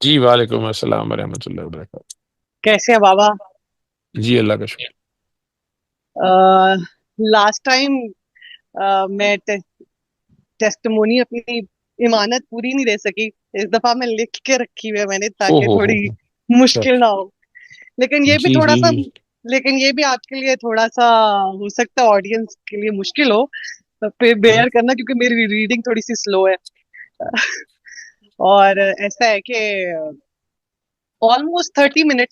जी, वालेकुम अस्सलाम वरहमतुल्लाहि वबरकातुहू। कैसे हैं बाबा? जी, अल्लाह का शुक्र। लास्ट टाइम मैं टेस्टिमोनी अपनी इमानत पूरी नहीं दे सकी। इस दफा मैं लिख के रखी हुई है मैंने, ताकि हो! थोड़ी अच्छा। मुश्किल ना हो। लेकिन ये भी जी, थोड़ा जी, सा जी। लेकिन ये भी आपके लिए थोड़ा सा हो सकता है ऑडियंस के लिए मुश्किल हो, तो फिर हुँ, बेयर करना, क्योंकि मेरी रीडिंग थोड़ी सी स्लो है। और ऐसा है कि ऑलमोस्ट 30 मिनट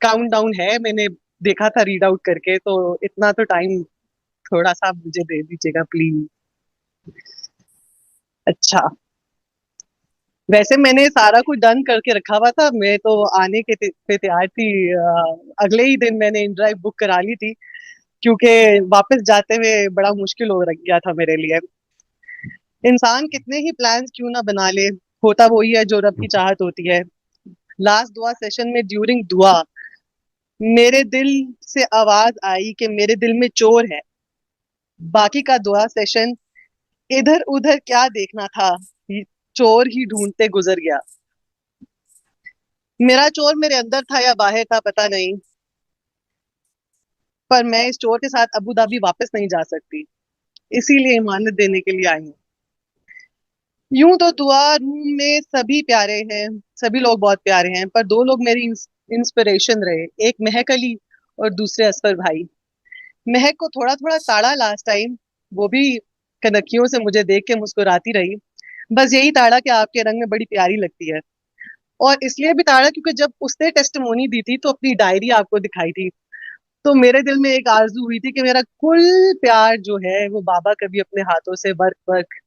काउंट डाउन है। मैंने देखा था रीड आउट करके, तो इतना तो टाइम थोड़ा सा मुझे दे दीजिएगा प्लीज। अच्छा, वैसे मैंने सारा कुछ डन करके रखा हुआ था। मैं तो आने के पे तैयार थी। अगले ही दिन मैंने इन ड्राइव बुक करा ली थी, क्योंकि वापस जाते हुए बड़ा मुश्किल हो रख गया था मेरे लिए। इंसान कितने ही प्लान्स क्यों ना बना ले, होता वही है जो रब की चाहत होती है। लास्ट दुआ सेशन में ड्यूरिंग दुआ मेरे दिल से आवाज आई कि मेरे दिल में चोर है। बाकी का दुआ सेशन इधर उधर क्या देखना था, ये चोर ही ढूंढते गुजर गया। मेरा चोर मेरे अंदर था या बाहर था पता नहीं, पर मैं इस चोर के साथ अबू धाबी वापस नहीं जा सकती, इसीलिए इमानत देने के लिए आई हूँ। यूं तो दुआ रूम में सभी प्यारे हैं, सभी लोग बहुत प्यारे हैं, पर दो लोग मेरी इंस्पिरेशन रहे। एक महक अली और दूसरे असफर भाई। महक को थोड़ा थोड़ा ताड़ा लास्ट टाइम, वो भी कनखियों से मुझे देख के मुस्कुराती रही। बस यही ताड़ा कि आपके रंग में बड़ी प्यारी लगती है। और इसलिए भी ताड़ा क्योंकि जब उसने टेस्टिमोनी दी थी तो अपनी डायरी आपको दिखाई थी, तो मेरे दिल में एक आरजू हुई थी कि मेरा कुल प्यार जो है वो बाबा कभी अपने हाथों से वर्क वर्क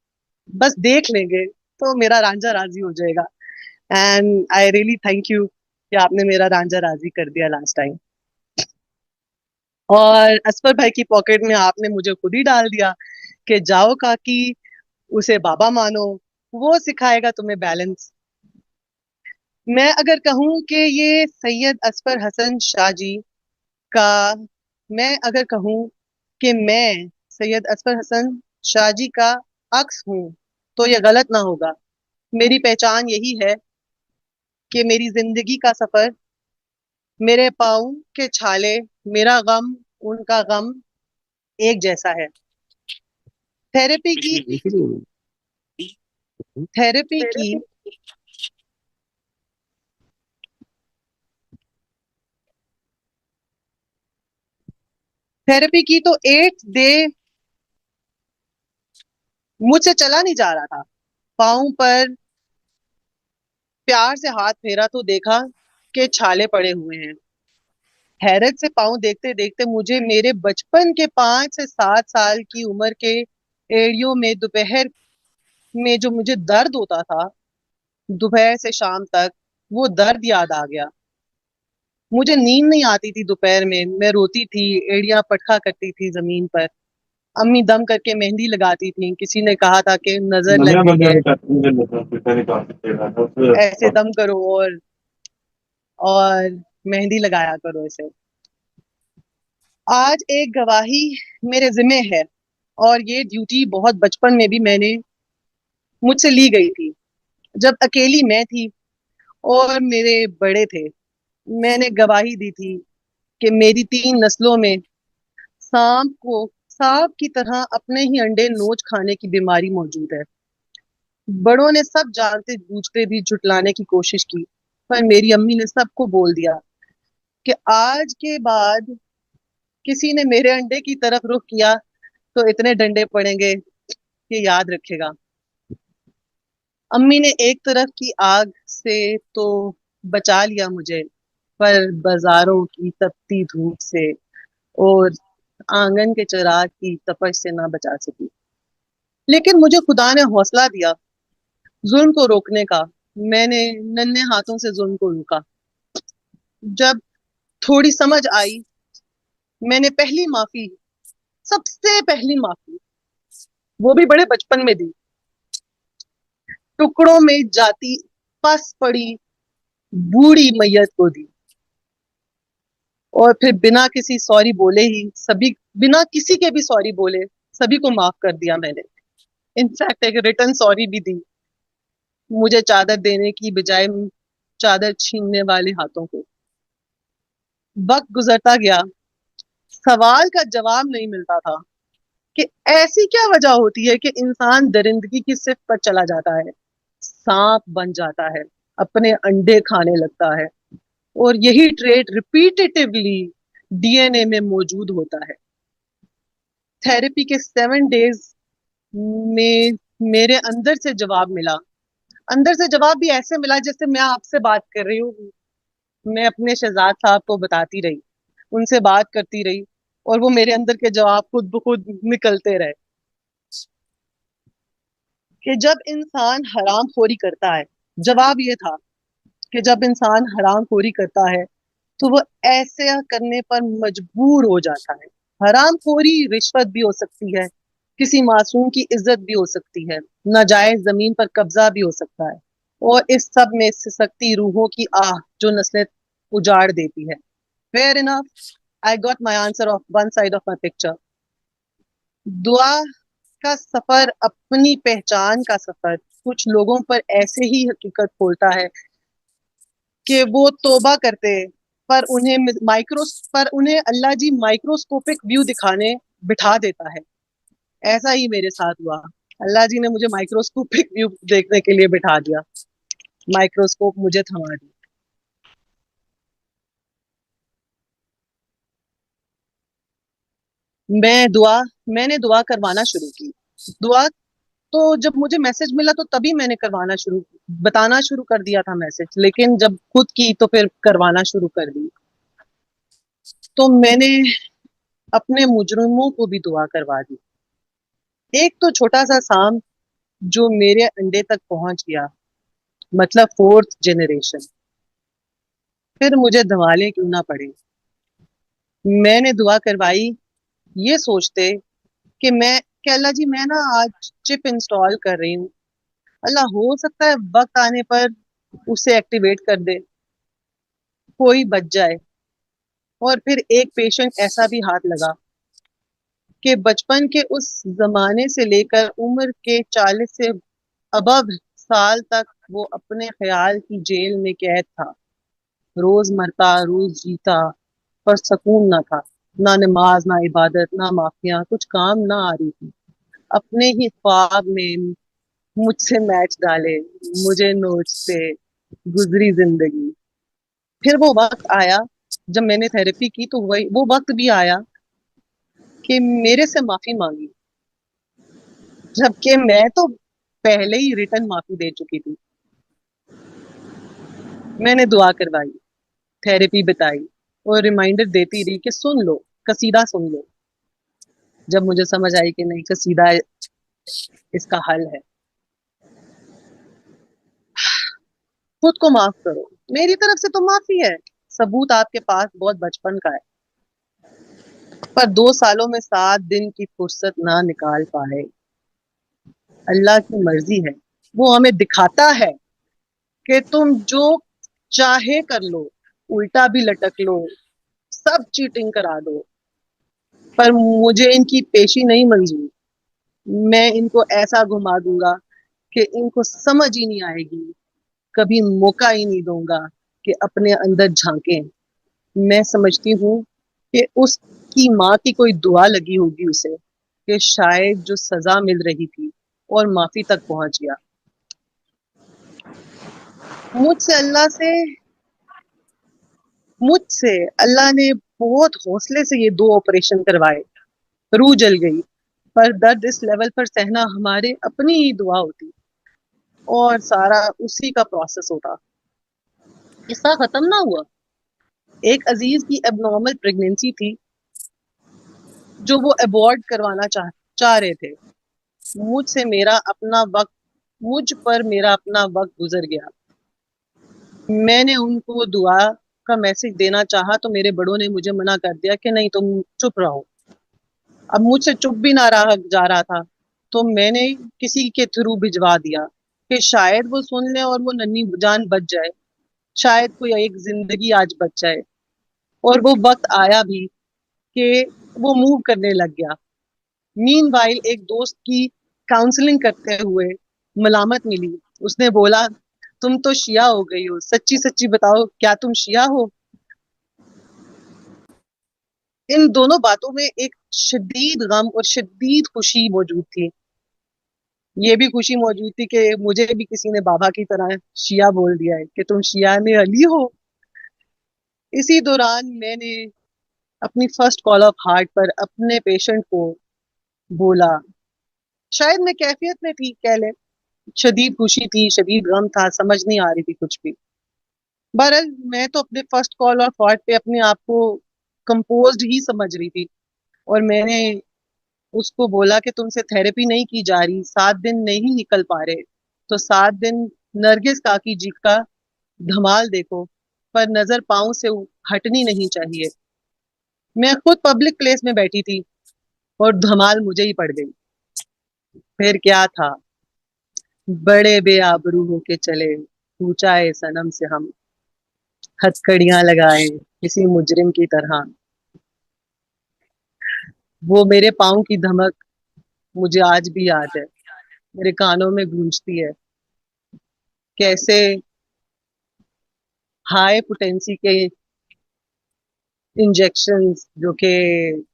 बस देख लेंगे तो मेरा रांझा राजी हो जाएगा। And I really thank you कि आपने मेरा रांझा राजी कर दिया लास्ट टाइम। और असफर भाई की पॉकेट में आपने मुझे खुद ही डाल दिया कि जाओ काकी, उसे बाबा मानो, वो सिखाएगा तुम्हें बैलेंस। मैं अगर कहूँ कि ये सैयद असफर हसन शाह जी का मैं अगर कहूँ कि मैं सैयद असफर हसन शाह जी का अक्स हूँ, तो ये गलत ना होगा। मेरी पहचान यही है कि मेरी जिंदगी का सफर, मेरे पाँव के छाले, मेरा गम, उनका गम एक जैसा है। थेरेपी की थेरेपी की थेरेपी की तो 8 डे मुझसे चला नहीं जा रहा था। पाँव पर प्यार से हाथ फेरा तो देखा कि छाले पड़े हुए हैं। हैरत से पाँव देखते देखते मुझे मेरे बचपन के 5 से 7 साल की उम्र के एड़ियों में दोपहर में जो मुझे दर्द होता था, दोपहर से शाम तक, वो दर्द याद आ गया। मुझे नींद नहीं आती थी दोपहर में, मैं रोती थी, एड़ियां पटखा करती थी जमीन पर। अम्मी दम करके मेहंदी लगाती थी, किसी ने कहा था कि नजर लग गई है, ऐसे दम करो और मेहंदी लगाया करो इसे। आज एक गवाही मेरे जिम्मे है, और ये ड्यूटी बहुत बचपन में भी मैंने मुझसे ली गई थी, जब अकेली मैं थी और मेरे बड़े थे। मैंने गवाही दी थी कि मेरी 3 नस्लों में सांप की तरह अपने ही अंडे नोच खाने की बीमारी मौजूद है। बड़ों ने सब जानते बूझते भी झुटलाने की कोशिश की, पर मेरी अम्मी ने सबको बोल दिया कि आज के बाद किसी ने मेरे अंडे की तरफ रुख किया तो इतने डंडे पड़ेंगे कि याद रखेगा। अम्मी ने एक तरफ की आग से तो बचा लिया मुझे, पर बाजारों की तपती धूप से और आंगन के चिराग की तपश से ना बचा सकी। लेकिन मुझे खुदा ने हौसला दिया जुल्म को रोकने का। मैंने नन्हे हाथों से जुल्म को रोका। जब थोड़ी समझ आई, मैंने पहली माफी, सबसे पहली माफी, वो भी बड़े बचपन में दी। टुकड़ों में जाती पस पड़ी बूढ़ी मैयत को दी, और फिर बिना किसी सॉरी बोले ही सभी, बिना किसी के भी सॉरी बोले सभी को माफ कर दिया मैंने। इनफैक्ट एक रिटर्न सॉरी भी दी। मुझे चादर देने की बजाय चादर छीनने वाले हाथों को। वक्त गुजरता गया, सवाल का जवाब नहीं मिलता था कि ऐसी क्या वजह होती है कि इंसान दरिंदगी की सिर्फ पर चला जाता है, सांप बन जाता है, अपने अंडे खाने लगता है, और यही ट्रेट रिपीटेटिवली डीएनए में मौजूद होता है। थेरेपी के 7 डेज में मेरे अंदर से जवाब मिला। अंदर से जवाब भी ऐसे मिला जैसे मैं आपसे बात कर रही हूँ। मैं अपने शहजाद साहब को बताती रही, उनसे बात करती रही, और वो मेरे अंदर के जवाब खुद ब खुद निकलते रहे कि जब इंसान हरामखोरी करता है, जवाब ये था कि जब इंसान हरामखोरी करता है तो वो ऐसे करने पर मजबूर हो जाता है। हरामखोरी रिश्वत भी हो सकती है, किसी मासूम की इज्जत भी हो सकती है, नाजायज जमीन पर कब्जा भी हो सकता है, और इस सब में सिसकती रूहों की आह जो नस्लें उजाड़ देती है। Fair enough, I got my answer of one side of my picture. दुआ का सफर, अपनी पहचान का सफर, कुछ लोगों पर ऐसे ही हकीकत खोलता है कि वो तौबा करते, पर उन्हें अल्लाह जी माइक्रोस्कोपिक व्यू दिखाने बिठा देता है। ऐसा ही मेरे साथ हुआ। अल्लाह जी ने मुझे माइक्रोस्कोपिक व्यू देखने के लिए बिठा दिया, माइक्रोस्कोप मुझे थमा दी। मैंने दुआ करवाना शुरू की। दुआ तो जब मुझे मैसेज मिला तो तभी मैंने बताना शुरू कर दिया था मैसेज, लेकिन जब खुद की तो फिर करवाना शुरू कर दी। तो मैंने अपने मुजरिमों को भी दुआ करवा दी। एक तो छोटा सा सांप जो मेरे अंडे तक पहुंच गया, मतलब 4th जनरेशन। फिर मुझे दवाले क्यों ना पड़े, मैंने दुआ करवाई ये सोचते कि अल्लाह जी मैं ना आज चिप इंस्टॉल कर रही हूँ, अल्लाह हो सकता है वक्त आने पर उसे एक्टिवेट कर दे, कोई बच जाए। और फिर एक पेशेंट ऐसा भी हाथ लगा कि बचपन के उस जमाने से लेकर उम्र के 40 से अबव साल तक वो अपने ख्याल की जेल में कैद था। रोज मरता रोज जीता, पर सुकून ना था। ना नमाज, ना इबादत, ना माफिया, कुछ काम ना आ रही थी। अपने ही ख्वाब में मुझसे मैच डाले, मुझे नोचते, गुजरी जिंदगी। फिर वो वक्त आया जब मैंने थेरेपी की, तो वही वो वक्त भी आया कि मेरे से माफी मांगी, जबकि मैं तो पहले ही रिटर्न माफी दे चुकी थी। मैंने दुआ करवाई, थेरेपी बताई, और रिमाइंडर देती रही कि सुन लो, कसीदा सुन लो। जब मुझे समझ आई कि नहीं, कसीदा इसका हल है। खुद को माफ करो, मेरी तरफ से तो माफी है, सबूत आपके पास बहुत बचपन का है, पर 2 सालों में 7 दिन की फुर्सत ना निकाल पाए। अल्लाह की मर्जी है, वो हमें दिखाता है कि तुम जो चाहे कर लो, उल्टा भी लटक लो, सब चीटिंग करा दो, पर मुझे इनकी पेशी नहीं मंजूर। मैं इनको ऐसा घुमा दूंगा कि इनको समझ ही नहीं आएगी, कभी मौका ही नहीं दूंगा कि अपने अंदर झांकें। मैं समझती हूँ कि उसकी माँ की कोई दुआ लगी होगी उसे, कि शायद जो सजा मिल रही थी और माफी तक पहुंच गया। मुझसे अल्लाह से मुझसे अल्लाह ने बहुत हौसले से ये 2 ऑपरेशन करवाए। रूह जल गई, पर दर्द इस लेवल पर सहना हमारे अपनी ही दुआ होती, और सारा उसी का प्रोसेस होता। किस्सा खत्म ना हुआ। एक अजीज की एबनॉर्मल प्रेगनेंसी थी जो वो अबॉर्ट करवाना चाह रहे थे। मुझसे मेरा अपना वक्त मुझ पर मेरा अपना वक्त गुजर गया। मैंने उनको दुआ का मैसेज देना चाहा तो मेरे बड़ों ने मुझे मना कर दिया कि नहीं, तुम चुप रहो। अब मुझसे चुप भी ना रहा जा रहा था, तो मैंने किसी के थ्रू भिजवा दिया कि शायद वो सुन ले और वो नन्ही जान बच जाए, शायद कोई एक जिंदगी आज बच जाए। और वो वक्त आया भी कि वो मूव करने लग गया। मीनवाइल एक दोस्त की काउंसलिंग करते हुए मलामत मिली। उसने बोला, तुम तो शिया हो गई हो, सच्ची सच्ची बताओ, क्या तुम शिया हो? इन दोनों बातों में एक शदीद गम और शदीद खुशी मौजूद थी। ये भी खुशी मौजूद थी कि मुझे भी किसी ने बाबा की तरह शिया बोल दिया है कि तुम शिया ने अली हो। इसी दौरान मैंने अपनी फर्स्ट कॉल ऑफ हार्ट पर अपने पेशेंट को बोला। शायद मैं कैफियत में थी, कह ले। शदीद खुशी थी, शदीद गम था, समझ नहीं आ रही थी कुछ भी। बहरहाल मैं तो अपने फर्स्ट कॉल ऑफ हार्ट पे अपने आप को कंपोज्ड ही समझ रही थी। और मैंने उसको बोला कि तुमसे थेरेपी नहीं की जा रही, 7 दिन नहीं निकल पा रहे, तो 7 दिन नरगिस काकी जी का धमाल देखो, पर नजर पाँव से हटनी नहीं चाहिए। मैं खुद पब्लिक प्लेस में बैठी थी और धमाल मुझे ही पड़ गई। फिर क्या था, बड़े बेआबरू होके चले, पूछा है सनम से हम, हथकड़ियां लगाए किसी मुजरिम की तरह। वो मेरे पाँव की धमक मुझे आज भी याद है, मेरे कानों में गूंजती है। कैसे हाई पोटेंसी के इंजेक्शंस, जो कि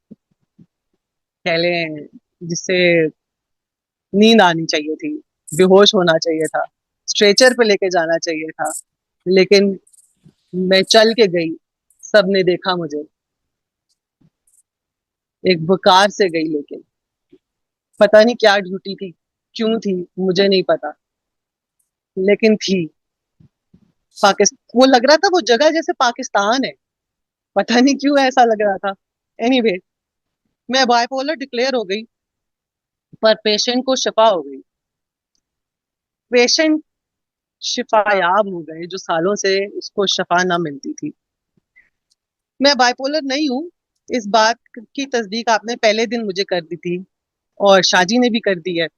कह लें जिससे नींद आनी चाहिए थी, बेहोश होना चाहिए था, स्ट्रेचर पे लेके जाना चाहिए था, लेकिन मैं चल के गई। सबने देखा मुझे, एक बुखार से गई, लेकिन पता नहीं क्या ड्यूटी थी, क्यों थी, मुझे नहीं पता, लेकिन थी। पाकिस्तान, वो लग रहा था वो जगह जैसे पाकिस्तान है, पता नहीं क्यों ऐसा लग रहा था। एनीवे, मैं बाइपोलर डिक्लेयर हो गई, पर पेशेंट को शिफा हो गई। पेशेंट शिफायाब हो गए, जो सालों से उसको शिफा ना मिलती थी। मैं बाइपोलर नहीं हूँ, इस बात की तस्दीक आपने पहले दिन मुझे कर दी थी, और शाजी ने भी कर दी है,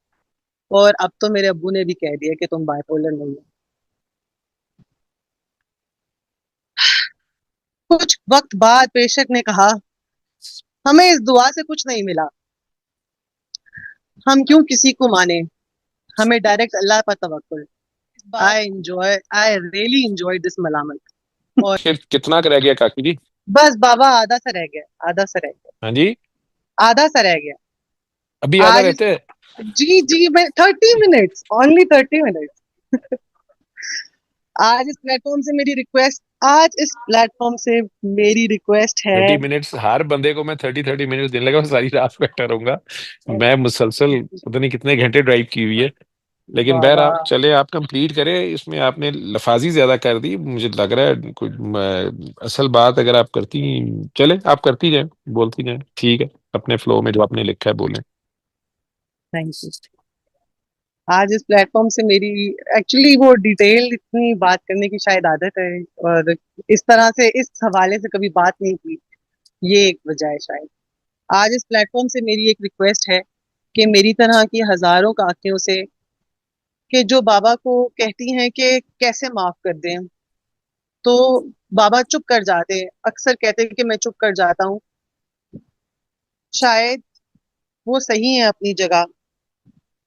और अब तो मेरे अब्बू ने भी कह दिया कि तुम बाइपोलर नहीं हो। कुछ वक्त बाद पेशेंट ने कहा, हमें इस दुआ से कुछ नहीं मिला, हम क्यों किसी को माने, हमें डायरेक्ट अल्लाह पर तवक्कुल। आई रियली एंजॉय दिस मलामत। और फिर कितना रह गया काकी जी? बस बाबा, आधा सा रह गया, आधा सा रह गया, हाँ जी। आधा सा रह गया। अभी आधा आज रहते हैं? जी जी, मैं 30 मिनट्स, ओनली 30 मिनट्स। आज इस प्लेटफॉर्म से मेरी रिक्वेस्ट है। 30 मिनट्स हर बंदे को मैं 30 30 मिनट्स देने लगा, सारी रात बैठा रहूंगा। मैं मुसलसल पता नहीं कितने घंटे ड्राइव की हुई है। लेकिन बाबा, बहरहाल चले, आप कंप्लीट करें। इसमें आपने लफाजी ज्यादा कर दी, मुझे लग रहा है कुछ असल बात अगर आप करती, चले आप करती जाए, बोलती जाए, ठीक है। अपने फ्लो में जो आपने लिखा है बोलें। Thank you. आज इस प्लेटफॉर्म से मेरी, एक्चुअली वो डिटेल इतनी बात करने की शायद आदत है, और इस तरह से इस हवाले से कभी बात नहीं की, ये एक वजह है शायद। आज इस प्लेटफॉर्म से मेरी एक रिक्वेस्ट है कि मेरी तरह की हजारों काकियों से, कि जो बाबा को कहती हैं कि कैसे माफ कर दें, तो बाबा चुप कर जाते हैं, अक्सर कहते हैं कि मैं चुप कर जाता हूँ। शायद वो सही है अपनी जगह,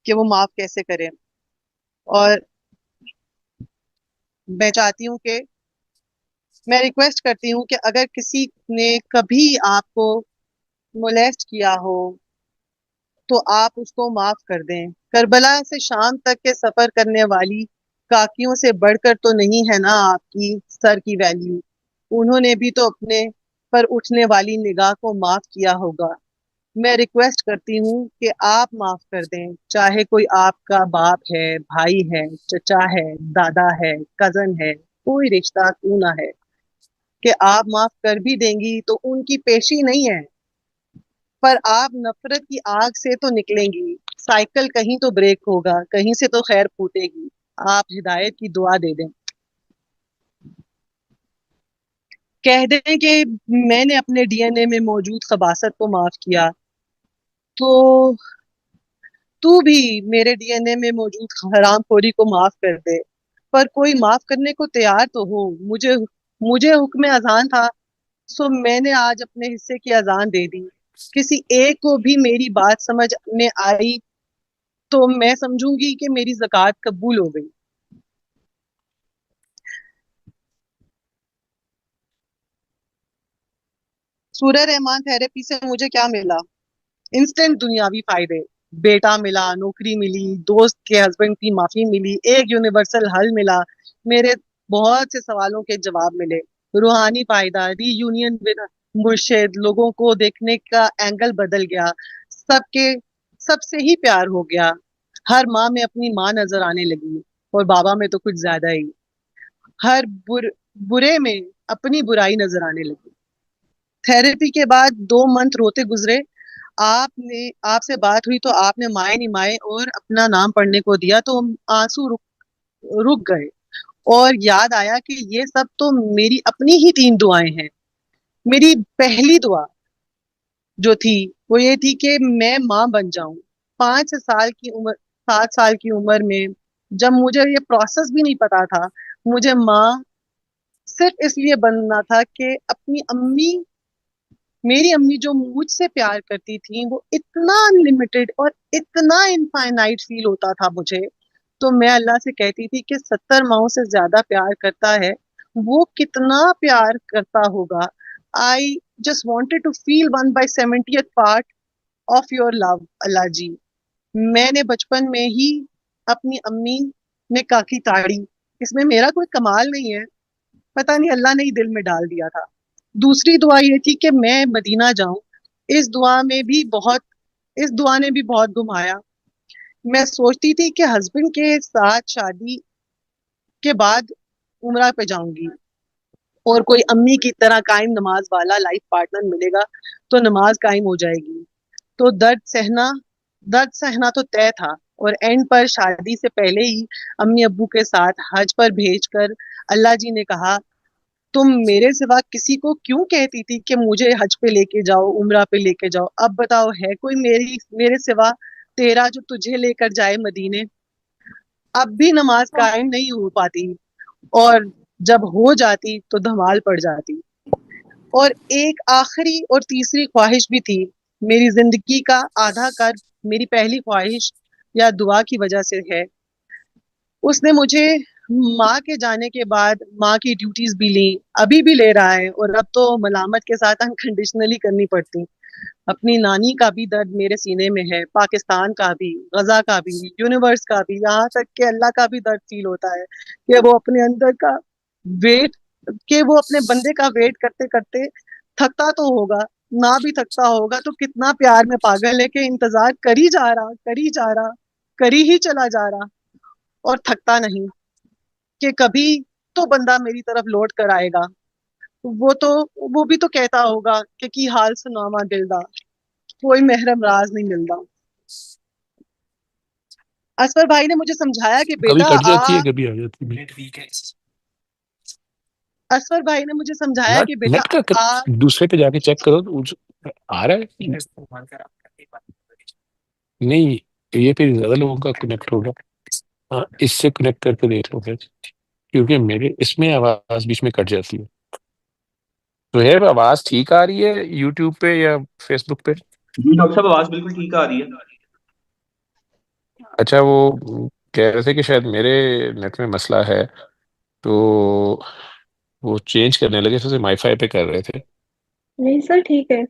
कि वो माफ कैसे करें। और मैं चाहती हूँ कि, मैं रिक्वेस्ट करती हूँ कि अगर किसी ने कभी आपको मोलेस्ट किया हो, तो आप उसको माफ कर दें। करबला से शाम तक के सफर करने वाली काकियों से बढ़कर तो नहीं है ना आपकी सर की वैल्यू। उन्होंने भी तो अपने पर उठने वाली निगाह को माफ किया होगा। मैं रिक्वेस्ट करती हूँ कि आप माफ कर दें, चाहे कोई आपका बाप है, भाई है, चचा है, दादा है, कजन है, कोई रिश्ता क्यों ना है, कि आप माफ कर भी देंगी तो उनकी पेशी नहीं है, पर आप नफरत की आग से तो निकलेंगी। साइकिल कहीं तो ब्रेक होगा, कहीं से तो खैर फूटेगी। आप हिदायत की दुआ दे दें, कह दें कि मैंने अपने डीएनए में मौजूद खबासत को माफ किया, तो तू भी मेरे डीएनए में मौजूद हरामखोरी को माफ कर दे। पर कोई माफ करने को तैयार तो हो। मुझे मुझे हुक्म अजान था, सो मैंने आज अपने हिस्से की अजान दे दी। किसी एक को भी मेरी बात समझ में आई तो मैं समझूंगी कि मेरी ज़कात कबूल हो गई। सूर्य रहमान थेरेपी से मुझे क्या मिला? इंस्टेंट दुनियावी फायदे। बेटा मिला, नौकरी मिली, दोस्त के हस्बैंड की माफी मिली, एक यूनिवर्सल हल मिला, मेरे बहुत से सवालों के जवाब मिले। रूहानी फायदा, रीयूनियन विद मुर्शिद, लोगों को देखने का एंगल बदल गया, सबके सबसे ही प्यार हो गया। हर माँ में अपनी माँ नजर आने लगी, और बाबा में तो कुछ ज्यादा ही। हर बुरे में अपनी बुराई नजर आने लगी। थेरेपी के बाद 2 मंथ रोते गुजरे। आपसे बात हुई तो आपने माए नहीं माए और अपना नाम पढ़ने को दिया, तो आंसू रुक गए। और याद आया कि ये सब तो मेरी अपनी ही 3 दुआएं हैं। मेरी पहली दुआ जो थी वो ये थी कि मैं माँ बन जाऊं। 5 साल की उम्र, 7 साल की उम्र में, जब मुझे ये प्रोसेस भी नहीं पता था, मुझे माँ सिर्फ इसलिए बनना था कि अपनी अम्मी, मेरी अम्मी जो मुझसे प्यार करती थी, वो इतना अनलिमिटेड और इतना इनफाइनाइट फील होता था मुझे। तो मैं अल्लाह से कहती थी कि 70 माओं से ज्यादा प्यार करता है, वो कितना प्यार करता होगा। I just wanted to feel 1/70th part of your love Allah ji. मैंने बचपन में ही अपनी अम्मी में काकी ताड़ी। इसमें मेरा कोई कमाल नहीं है, पता नहीं अल्लाह ने ही दिल में डाल दिया था। दूसरी दुआ ये थी कि मैं मदीना जाऊं। इस दुआ में भी बहुत इस दुआ ने भी बहुत घुमाया। मैं सोचती थी कि हस्बैंड के साथ शादी के बाद उम्रा पे जाऊंगी, और कोई अम्मी की तरह कायम नमाज वाला लाइफ पार्टनर मिलेगा तो नमाज कायम हो जाएगी। तो दर्द सहना तो तय था। और एंड पर शादी से पहले ही अम्मी अब्बू के साथ हज पर भेजकर अल्लाह जी ने कहा, तुम मेरे सिवा किसी को क्यों कहती थी कि मुझे हज पे लेके जाओ, उम्रा पे लेके जाओ? अब बताओ, है कोई मेरे सिवा तेरा जो तुझे लेकर जाए मदीने? अब भी नमाज कायम नहीं हो पाती, और जब हो जाती तो धमाल पड़ जाती। और एक आखिरी और तीसरी ख्वाहिश भी थी। मेरी जिंदगी का आधा कर मेरी पहली ख्वाहिश या दुआ की वजह से है। उसने मुझे माँ के जाने के बाद माँ की ड्यूटीज भी ली, अभी भी ले रहा है, और अब तो मलामत के साथ अनकंडीशनली करनी पड़ती। अपनी नानी का भी दर्द मेरे सीने में है, पाकिस्तान का भी, गजा का भी, यूनिवर्स का भी, यहाँ तक के अल्लाह का भी दर्द फील होता है कि वो अपने अंदर का वेट कि वो अपने बंदे का वेट करते करते थकता तो होगा, ना भी थकता होगा तो कितना प्यार में पागल है कि इंतजार करी जा रहा, करी जा रहा, करी ही चला जा रहा, और थकता नहीं कि कभी तो बंदा मेरी तरफ लौट कर आएगा। वो तो वो भी तो कहता होगा कि की हाल सुनावा दिल दा, कोई महरम राज नहीं मिलता। असफर भाई ने मुझे समझाया कि कभी बेटा कट जाती है, आ कभी आ जाती है। असफर भाई ने मुझे समझाया यार कि बेटा नेट का आ दूसरे पे जाके चेक करो तो आ रहा है। नहीं, ये फिर ज्यादा लोगों का कनेक्ट होगा। हाँ, इससे कनेक्ट करके देख लो फिर, क्योंकि मेरे इसमें आवाज बीच में कट जाती है। तो है आवाज ठीक आ रही है यूट्यूब पे या फेसबुक पे? जी डॉक्टर साहब, आवाज बिल्कुल ठीक आ रही है। अच्छा, वो कह रहे थे कि शायद मेरे नेट में मसला है, तो वो चेंज करने लगे, तो वाईफाई पे कर रहे थे। नहीं सर, ठीक है।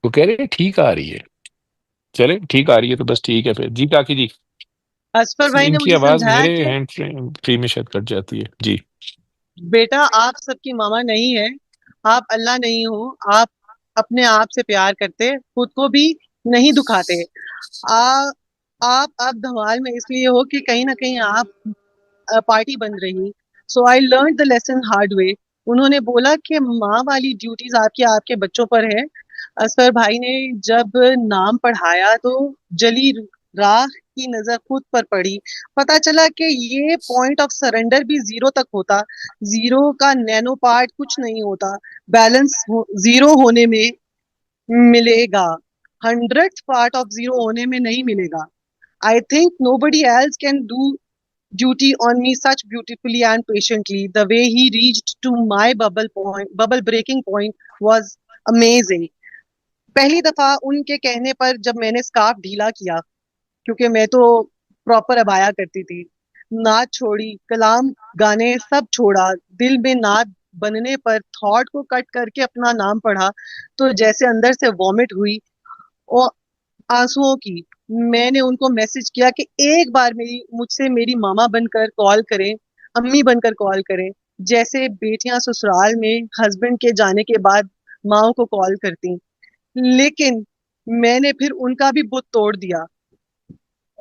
वो कह रहे हैं ठीक आ रही है। चले ठीक आ रही है तो बस ठीक है फिर। जी काकी जी, असफर भाई ने इनकी मुझे आवाज समझाया मेरे कि हैंड फ्री में शायद कट जाती है जी। बेटा आप सबकी मामा नहीं है, आप अल्लाह नहीं हो। आप अपने आप से प्यार करते, खुद को भी नहीं दुखाते। आ, आप अब धमाल में इसलिए हो कि कहीं ना कहीं आप पार्टी बन रही। So I learn the lesson hard way. उन्होंने बोला कि माँ वाली ड्यूटीज आपकी आपके बच्चों पर है। असफर भाई ने जब नाम पढ़ाया तो जली राख की नजर खुद पर पड़ी। पता चला कि ये पॉइंट ऑफ सरेंडर भी जीरो तक होता। जीरो का नैनो पार्ट कुछ नहीं होता। जीरो होने में मिलेगा, 100th पार्ट ऑफ जीरो होने में नहीं मिलेगा। I think nobody else can do duty on me such beautifully and patiently. The way he reached to my bubble breaking point was amazing. पहली दफा उनके कहने पर जब मैंने स्कार्फ ढीला किया, क्योंकि मैं तो प्रॉपर अबाया करती थी, नाच छोड़ी, कलाम गाने सब छोड़ा, दिल में नाद बनने पर थॉट को कट करके अपना नाम पढ़ा तो जैसे अंदर से वॉमिट हुई और आंसुओं की। मैंने उनको मैसेज किया कि एक बार मुझसे मेरी मामा बनकर कॉल करें, अम्मी बनकर कॉल करें, जैसे बेटियां ससुराल में हस्बैंड के जाने के बाद माओ को कॉल करती। लेकिन मैंने फिर उनका भी बुत तोड़ दिया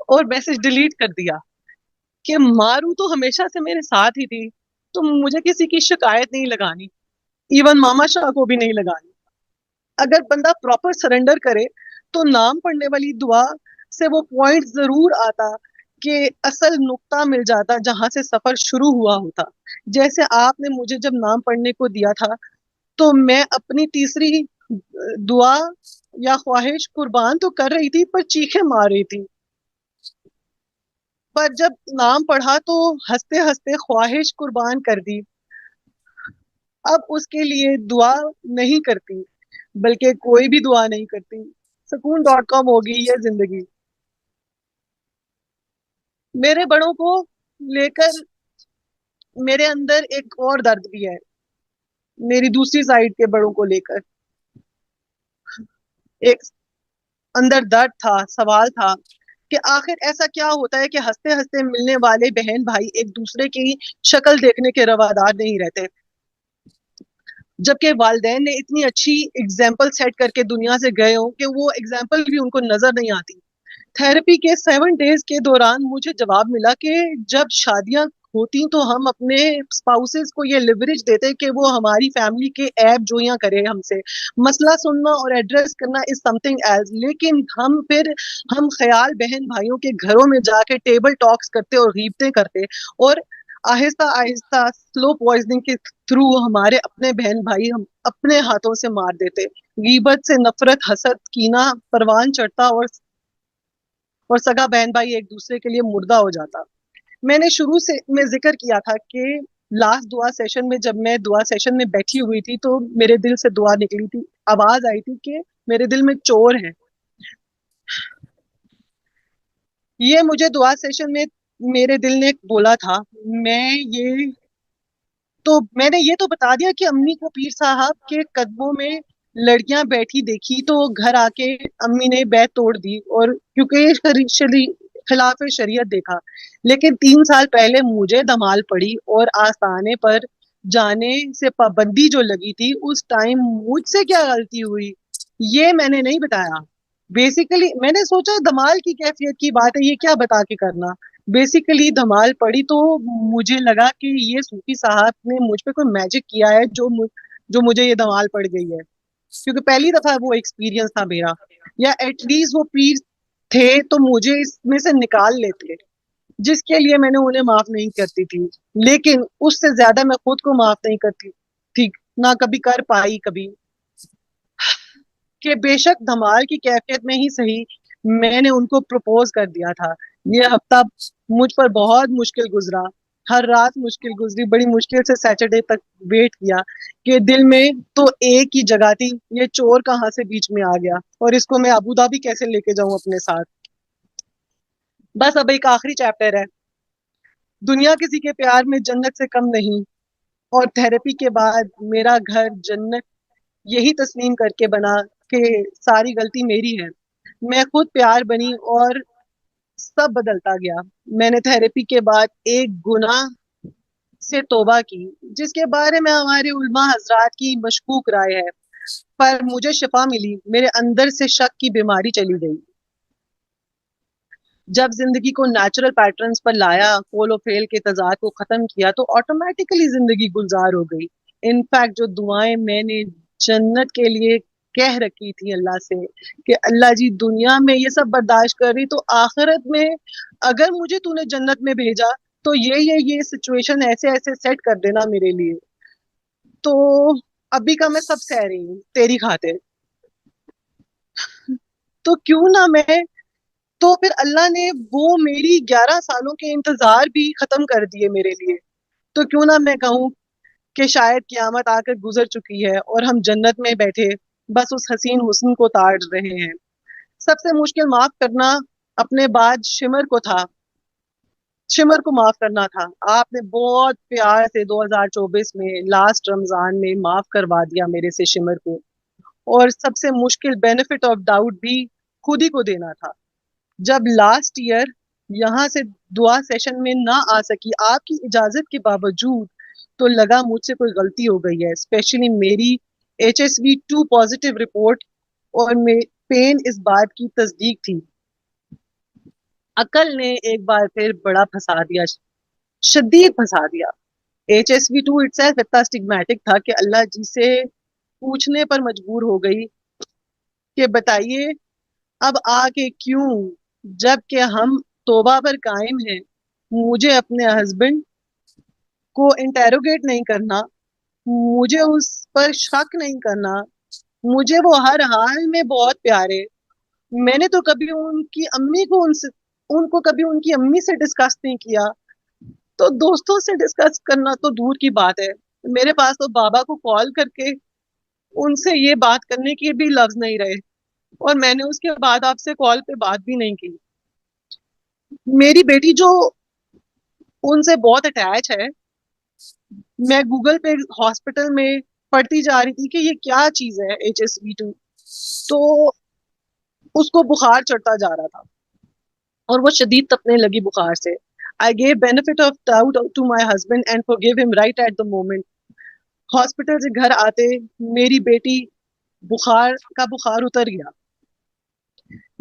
और मैसेज डिलीट कर दिया कि मारू तो हमेशा से मेरे साथ ही थी, तो मुझे किसी की शिकायत नहीं लगानी, इवन मामा शाह को भी नहीं लगानी। अगर बंदा प्रॉपर सरेंडर करे तो नाम पढ़ने वाली दुआ से वो पॉइंट जरूर आता कि असल नुक्ता मिल जाता जहां से सफर शुरू हुआ होता। जैसे आपने मुझे जब नाम पढ़ने को दिया था तो मैं अपनी तीसरी दुआ या ख्वाहिश कुर्बान तो कर रही थी पर चीखें मार रही थी। पर जब नाम पढ़ा तो हंसते हंसते ख्वाहिश कुर्बान कर दी। अब उसके लिए दुआ नहीं करती, बल्कि कोई भी दुआ नहीं करती। सुकून.com होगी ये जिंदगी। मेरे बड़ों को लेकर मेरे अंदर एक और दर्द भी है, मेरी दूसरी साइड के बड़ों को लेकर एक अंदर दर्द था, सवाल था कि आखिर ऐसा क्या होता है कि हंसते हंसते मिलने वाले बहन भाई एक दूसरे की शक्ल देखने के रवादार नहीं रहते, जबकि वालदैन ने इतनी अच्छी एग्जाम्पल सेट करके दुनिया से गए हो कि वो एग्जाम्पल भी उनको नजर नहीं आती। थेरेपी के 7 डेज के दौरान मुझे जवाब मिला कि जब शादियां होती तो हम अपने स्पाउसेस को ये लिवरेज देते कि वो हमारी फैमिली के ऐब जोइयां करे हमसे। मसला सुनना और एड्रेस करना इज समथिंग एल्स, लेकिन हम ख्याल बहन भाइयों के घरों में जाके टेबल टॉक्स करते और गीबतें करते और आहिस्ता आहिस्ता स्लो पॉइजनिंग के थ्रू हमारे अपने बहन भाई हम अपने हाथों से मार देते। गीबत से नफरत, हसद, कीना परवान चढ़ता और सगा बहन भाई एक दूसरे के लिए मुर्दा हो जाता। मैंने शुरू से में जिक्र किया था कि लास्ट दुआ सेशन में जब मैं दुआ सेशन में बैठी हुई थी तो मेरे दिल से दुआ निकली थी, आवाज आई थी कि मेरे दिल में चोर है। ये मुझे दुआ सेशन में मेरे दिल ने बोला था। मैं ये मैंने ये तो बता दिया कि अम्मी को पीर साहब के कदमों में लड़कियां बैठी देखी तो घर आके अम्मी ने बैत तोड़ दी और क्योंकि खिलाफ शरीयत देखा। लेकिन 3 साल पहले मुझे धमाल पड़ी और आस्थाने पर जाने से पाबंदी जो लगी थी उस टाइम मुझसे क्या गलती हुई ये मैंने नहीं बताया। बेसिकली मैंने सोचा धमाल की कैफियत की बात है, ये क्या बता के करना। बेसिकली धमाल पड़ी तो मुझे लगा कि ये सूफी साहब ने मुझ पे कोई मैजिक किया है जो मुझे ये धमाल पड़ गई है, क्योंकि पहली दफा वो एक्सपीरियंस था मेरा। या एटलीस्ट वो पीर थे तो मुझे इसमें से निकाल लेते, जिसके लिए मैंने उन्हें माफ नहीं करती थी। लेकिन उससे ज्यादा मैं खुद को माफ नहीं करती थी, ना कभी कर पाई कभी। कि बेशक धमाल की कैफियत में ही सही मैंने उनको प्रपोज कर दिया था। ये हफ्ता मुझ पर बहुत मुश्किल गुजरा, हर रात मुश्किल गुजरी, बड़ी मुश्किल से सैटरडे तक वेट किया कि दिल में तो एक ही जगह थी, ये चोर कहाँ से बीच में आ गया और इसको मैं अबू धाबी कैसे लेके जाऊं अपने साथ। बस अब एक आखिरी चैप्टर है, दुनिया किसी के प्यार में जन्नत से कम नहीं। और थेरेपी के बाद मेरा घर जन्नत यही तस्लीम करके बना कि सारी गलती मेरी है, मैं खुद प्यार बनी और सब बदलता गया। मैंने थेरेपी के बाद एक गुनाह से तौबा की जिसके बारे में हमारे उलमा हजरात की मशकूक राय है, पर मुझे शिफा मिली, मेरे अंदर से शक की बीमारी चली गई। जब जिंदगी को नेचुरल पैटर्न्स पर लाया, फॉल और फेल के तजाद को खत्म किया तो ऑटोमेटिकली जिंदगी गुलजार हो गई। इनफैक्ट जो दुआएं मैंने जन्नत के लिए कह रखी थी अल्लाह से कि अल्लाह जी दुनिया में ये सब बर्दाश्त कर रही तो आखिरत में अगर मुझे तूने जन्नत में भेजा तो ये सिचुएशन ऐसे ऐसे सेट कर देना मेरे लिए, तो अभी का मैं सब सह रही हूँ तेरी खातिर। तो क्यों ना मैं तो फिर अल्लाह ने वो मेरी 11 सालों के इंतजार भी खत्म कर दिए मेरे लिए। तो क्यों ना मैं कहूँ कि शायद क़यामत आकर गुजर चुकी है और हम जन्नत में बैठे बस उस हसीन हुस्न को ताड़ रहे हैं। सबसे मुश्किल माफ करना अपने बाद शिमर को था, शिमर को माफ करना था। आपने बहुत प्यार से 2024 में लास्ट रमजान में माफ करवा दिया मेरे से शिमर को। और सबसे मुश्किल बेनिफिट ऑफ डाउट भी खुद ही को देना था। जब लास्ट ईयर यहाँ से दुआ सेशन में ना आ सकी आपकी इजाजत के बावजूद, तो लगा मुझसे कोई गलती हो गई है। स्पेशली मेरी HSV2 पॉजिटिव रिपोर्ट और पेन इस बात की तस्दीक थी। अकल ने एक बार फिर बड़ा फंसा दिया, शदीद फंसा दिया। HSV2 इटसेल्फ इतना स्टिग्मेटिक था कि अल्लाह जी से पूछने पर मजबूर हो गई कि बताइए अब आके क्यों, जबकि हम तौबा पर कायम हैं। मुझे अपने हस्बैंड को इंटेरोगेट नहीं करना, मुझे उस पर शक नहीं करना, मुझे वो हर हाल में बहुत प्यारे। मैंने तो कभी उनकी अम्मी को उनसे उनको कभी उनकी अम्मी से डिस्कस नहीं किया, तो दोस्तों से डिस्कस करना तो दूर की बात है। मेरे पास तो बाबा को कॉल करके उनसे ये बात करने के भी लफ्ज नहीं रहे, और मैंने उसके बाद आपसे कॉल पे बात भी नहीं की। मेरी बेटी जो उनसे बहुत अटैच है, मैं गूगल पे हॉस्पिटल में पढ़ती जा रही थी कि ये क्या चीज है HSV2, तो उसको बुखार चढ़ता जा रहा था और वो शदीद तपने लगी बुखार से। I gave benefit of doubt to my husband and forgive him right at the moment. Hospital से घर आते मेरी बेटी बुखार उतर गया।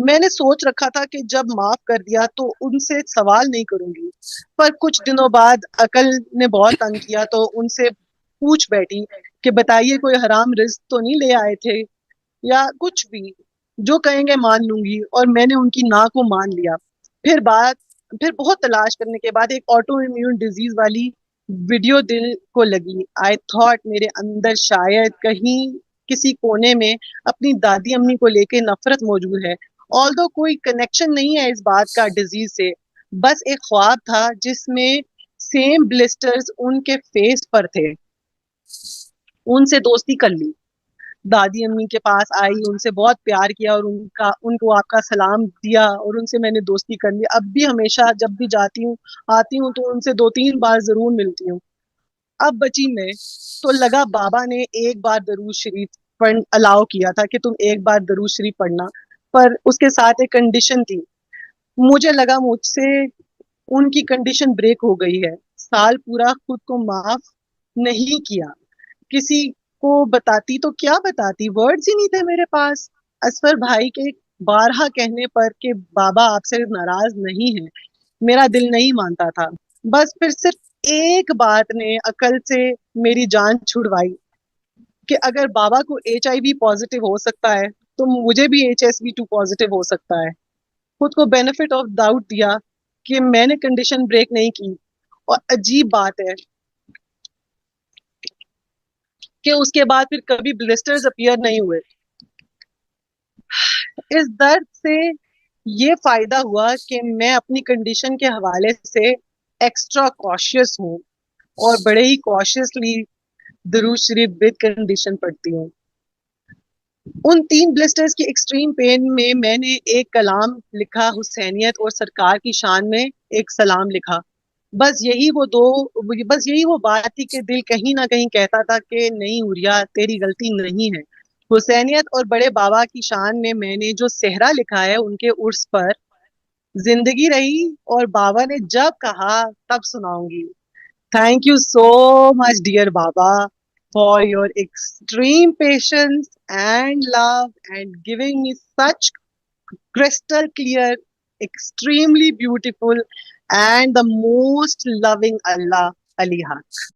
मैंने सोच रखा था कि जब माफ कर दिया तो उनसे सवाल नहीं करूंगी, पर कुछ दिनों बाद अकल ने बहुत तंग किया तो उनसे पूछ बैठी कि बताइए कोई हराम रिस्क तो नहीं ले आए थे, या कुछ भी जो कहेंगे मान लूंगी। और मैंने उनकी ना को मान लिया। फिर बहुत तलाश करने के बाद एक ऑटो इम्यून डिजीज वाली वीडियो दिल को लगी। आई थॉट मेरे अंदर शायद कहीं किसी कोने में अपनी दादी अम्मी को लेके नफरत मौजूद है। ऑल्दो कोई कनेक्शन नहीं है इस बात का डिजीज से, बस एक ख्वाब था जिसमें सेम ब्लिस्टर्स उनके फेस पर थे। उनसे दोस्ती कर ली, दादी अम्मी के पास आई, उनसे बहुत प्यार किया और उनको आपका सलाम दिया और उनसे मैंने दोस्ती कर ली। अब भी हमेशा जब भी जाती हूँ आती हूँ तो उनसे 2-3 बार जरूर मिलती हूँ। अब बची मैं, तो लगा बाबा ने एक बार दरूद शरीफ पढ़ अलाउ किया था कि तुम एक बार दरूद शरीफ पढ़ना, पर उसके साथ एक कंडीशन थी। मुझे लगा मुझसे उनकी कंडीशन ब्रेक हो गई है। साल पूरा खुद को माफ नहीं किया। किसी को बताती तो क्या बताती, वर्ड्स ही नहीं थे मेरे पास। असफर भाई के बारहा कहने पर कि बाबा आपसे नाराज नहीं है, मेरा दिल नहीं मानता था। बस फिर सिर्फ एक बात ने अकल से मेरी जान छुड़वाई कि अगर बाबा को HIV पॉजिटिव हो सकता है तो मुझे भी HSV2 पॉजिटिव हो सकता है। खुद को बेनिफिट ऑफ डाउट दिया कि मैंने कंडीशन ब्रेक नहीं की। और अजीब बात है कि उसके बाद फिर कभी ब्लिस्टर्स अपीयर नहीं हुए। इस दर्द से ये फायदा हुआ कि मैं अपनी कंडीशन के हवाले से एक्स्ट्रा कॉशियस हूँ और बड़े ही कॉशियसली दरूद शरीफ विद कंडीशन पढ़ती हूँ। उन 3 ब्लिस्टर्स की एक्सट्रीम पेन में मैंने एक कलाम लिखा, हुसैनियत और सरकार की शान में एक सलाम लिखा। बस यही वो बात थी कि दिल कहीं ना कहीं कहता था कि नहीं उरिया, तेरी गलती नहीं है। हुसैनियत और बड़े बाबा की शान में मैंने जो सेहरा लिखा है उनके उर्स पर, जिंदगी रही और बाबा ने जब कहा तब सुनाऊंगी। Thank you so much, dear Baba, for your extreme patience and love and giving me such crystal clear, extremely beautiful, and the most loving Allah, Ali Haq.